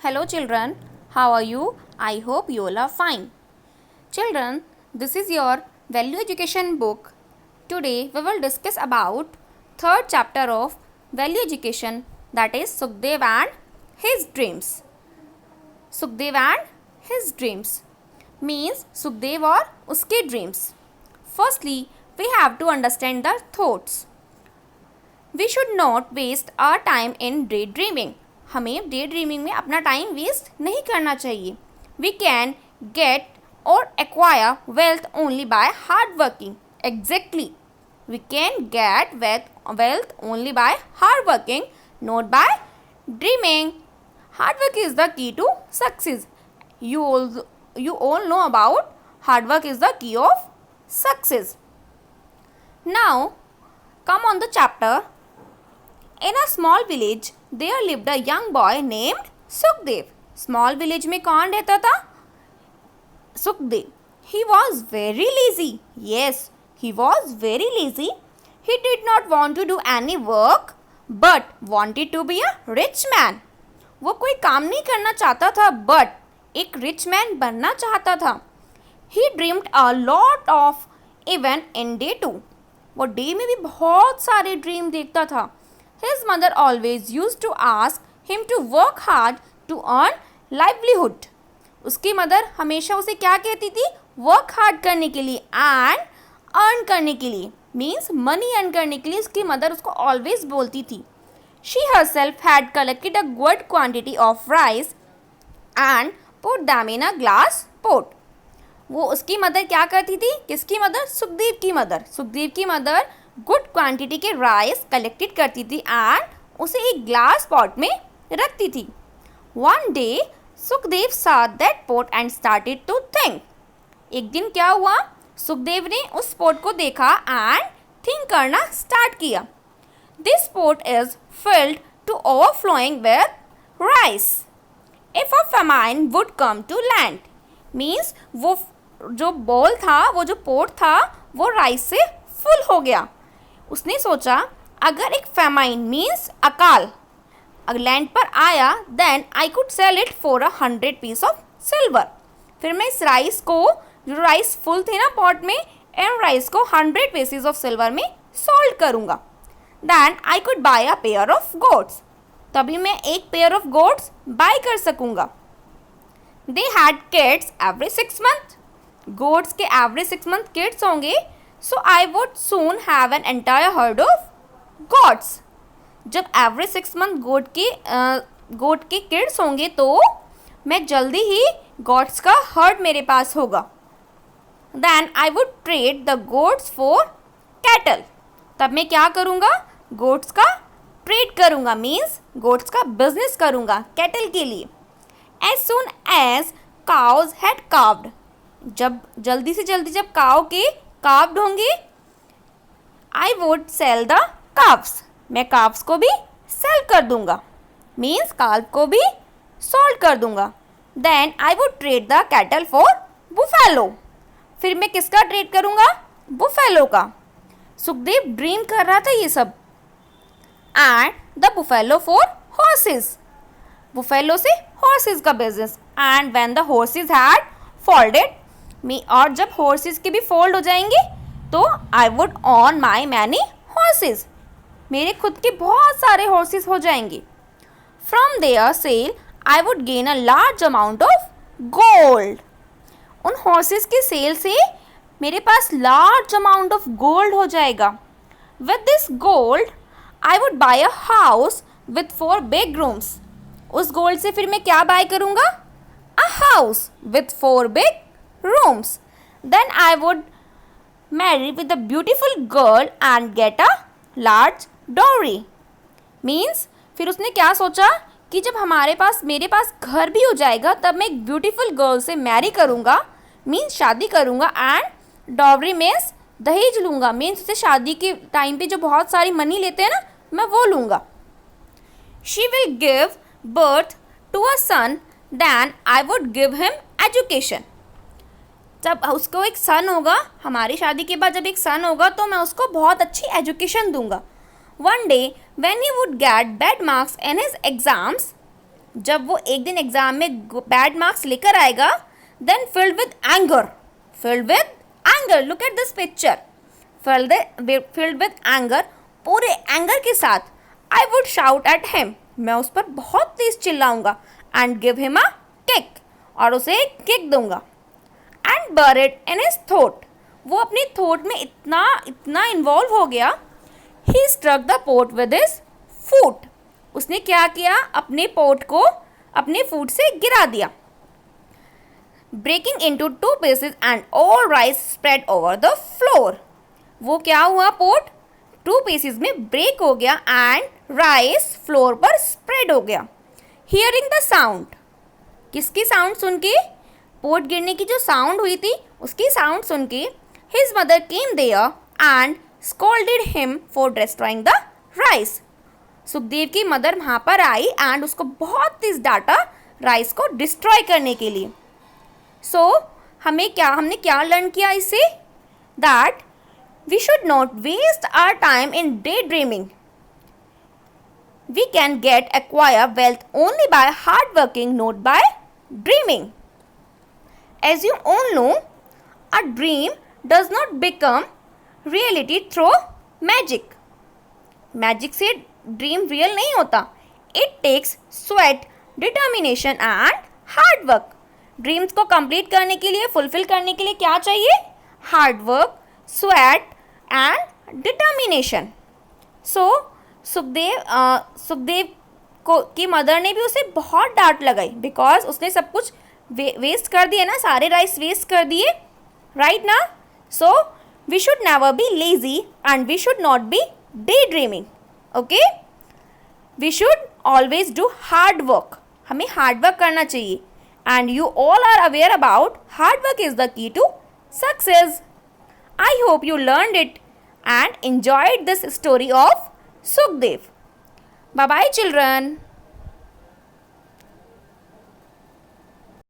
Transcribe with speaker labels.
Speaker 1: Hello children, how are you? I hope you all are fine. Children, this is your value education book. Today we will discuss about third chapter of value education, that is Sukhdev and his dreams. Sukhdev and his dreams means Sukhdev or uske dreams. Firstly, we have to understand the thoughts. We should not waste our time in daydreaming. हमें daydreaming में अपना time waste नहीं करना चाहिए. We can get और acquire wealth only by hard working. Exactly, we can get wealth only by hard working, not by dreaming. Hard work is the key to success. You all know about hard work is the key of success. Now, come on the chapter. In a small village, there lived a young boy named Sukhdev. Small village में कौन रहता था? Sukhdev. He was very lazy. Yes, he was very lazy. He did not want to do any work, but wanted to be a rich man. वो कोई काम नहीं करना चाहता था, but एक rich man बनना चाहता था. He dreamed a lot of even in day too. वो डे में भी बहुत सारे ड्रीम देखता था. His mother always used to ask him to work hard to earn livelihood. उसकी मदर हमेशा उसे क्या कहती थी? वर्क हार्ड करने के लिए एंड अर्न करने के लिए, मीन्स मनी अर्न करने के लिए उसकी मदर उसको ऑलवेज बोलती थी. She herself had collected a good quantity of rice and put them in a glass pot. वो उसकी मदर क्या करती थी? किसकी मदर? सुखदेव की मदर. सुखदेव की मदर गुड क्वांटिटी के राइस कलेक्टेड करती थी एंड उसे एक ग्लास पॉट में रखती थी. One day Sukhdev saw that pot and started to think. एक दिन क्या हुआ? सुखदेव ने उस पोट को देखा एंड थिंक करना स्टार्ट किया. This pot is filled to overflowing with rice. If a famine would come to land, means वो जो बोल था, वो जो पोट था, वो राइस से फुल हो गया. उसने सोचा अगर एक फेमाइन मीन्स अकाल अगर लैंड पर आया, then I could sell it for 100 piece of silver. फिर मैं इस राइस को, जो राइस फुल थे ना पॉट में, इन राइस को 100 पीसेस ऑफ सिल्वर में सोल्ड करूँगा. Then I could buy a pair of goats. तभी मैं एक पेयर ऑफ गोट्स बाय कर सकूँगा. They had kids every 6 month. Goats के एवरी 6 मंथ किड्स होंगे. So I would soon have an entire herd of goats. जब every 6 month गोट के kids होंगे तो मैं जल्दी ही गोट्स का हर्ड मेरे पास होगा. Then I would trade the goats for cattle. तब मैं क्या करूँगा? गोट्स का ट्रेड करूँगा, मीन्स गोट्स का बिजनेस करूँगा कैटल के लिए. As soon as cows had calved. जब जल्दी से जल्दी जब काव के काव्ड होंगे, I would sell the cows. मैं काव्स को भी सेल कर दूंगा, मीन्स काल्व को भी सोल्ड कर दूंगा. Then I would trade the cattle for buffalo. फिर मैं किसका ट्रेड करूंगा? बुफेलो का. सुखदेव ड्रीम कर रहा था ये सब. And the buffalo for horses. Buffalo से हॉर्सेस का business. And when the horses had foaled और जब हॉर्सेस के भी फोल्ड हो जाएंगे तो I would own my many horses. मेरे खुद के बहुत सारे हॉर्सेस हो जाएंगे. From there sale I would gain a large amount of gold. उन हॉर्सेस के सेल से मेरे पास लार्ज अमाउंट ऑफ गोल्ड हो जाएगा. With this gold I would buy a house with 4 big rooms. उस गोल्ड से फिर मैं क्या बाय करूँगा? A house with 4 big rooms. Then I would marry with a beautiful girl and get a large dowry. Means फिर उसने क्या सोचा कि जब मेरे पास घर भी हो जाएगा तब मैं एक ब्यूटीफुल गर्ल से मैरी करूँगा, मीन्स शादी करूँगा. एंड डॉवरी मीन्स दहेज लूँगा, मीन्स उसे शादी के टाइम पे जो बहुत सारी मनी लेते हैं ना, मैं वो लूँगा. She will give birth to a son, then I would give him education. जब उसको एक सन होगा, हमारी शादी के बाद जब एक सन होगा तो मैं उसको बहुत अच्छी एजुकेशन दूंगा. One day when he would get bad marks in his exams, जब वो एक दिन एग्जाम में बैड मार्क्स लेकर आएगा, then filled with anger, look at this picture, filled with anger, पूरे एंगर के साथ, I would shout at him, मैं उस पर बहुत तेज चिल्लाऊंगा, and give him a kick, और उसे एक किक दूंगा, and buried in his thought, वो अपनी थॉट में इतना इन्वॉल्व हो गया, he struck the pot with his foot, उसने क्या किया, अपने पोट को अपने फुट से गिरा दिया, breaking into 2 pieces and all rice spread over the floor, वो क्या हुआ, पोट 2 पीसेस में ब्रेक हो गया एंड राइस फ्लोर पर स्प्रेड हो गया। हियरिंग द साउंड, किसकी साउंड सुन के, पोट गिरने की जो साउंड हुई थी उसकी साउंड सुन के, his mother came there and scolded him for destroying the rice, Sukhdev की मदर वहाँ पर आई एंड उसको बहुत तेज डांटा राइस को डिस्ट्रॉय करने के लिए। सो हमने क्या लर्न किया इससे, that we should not waste our time in daydreaming. We can acquire wealth only by hard working, not by dreaming. As you all know, a dream does not become reality through magic. Magic से dream real नहीं होता. It takes sweat, determination and hard work. Dreams को complete करने के लिए, fulfill करने के लिए क्या चाहिए, hard work, sweat and determination. So Sukhdev की मदर ने भी उसे बहुत डांट लगाई, बिकॉज उसने सब कुछ वेस्ट कर दिया ना, सारे राइस वेस्ट कर दिए, राइट ना। So we should never be lazy and we should not be daydreaming, okay. We should always do hard work, हमें हार्ड वर्क करना चाहिए, and you all are aware about hard work is the key to success. I hope you learned it and enjoyed this story of Sukhdev. Bye bye children.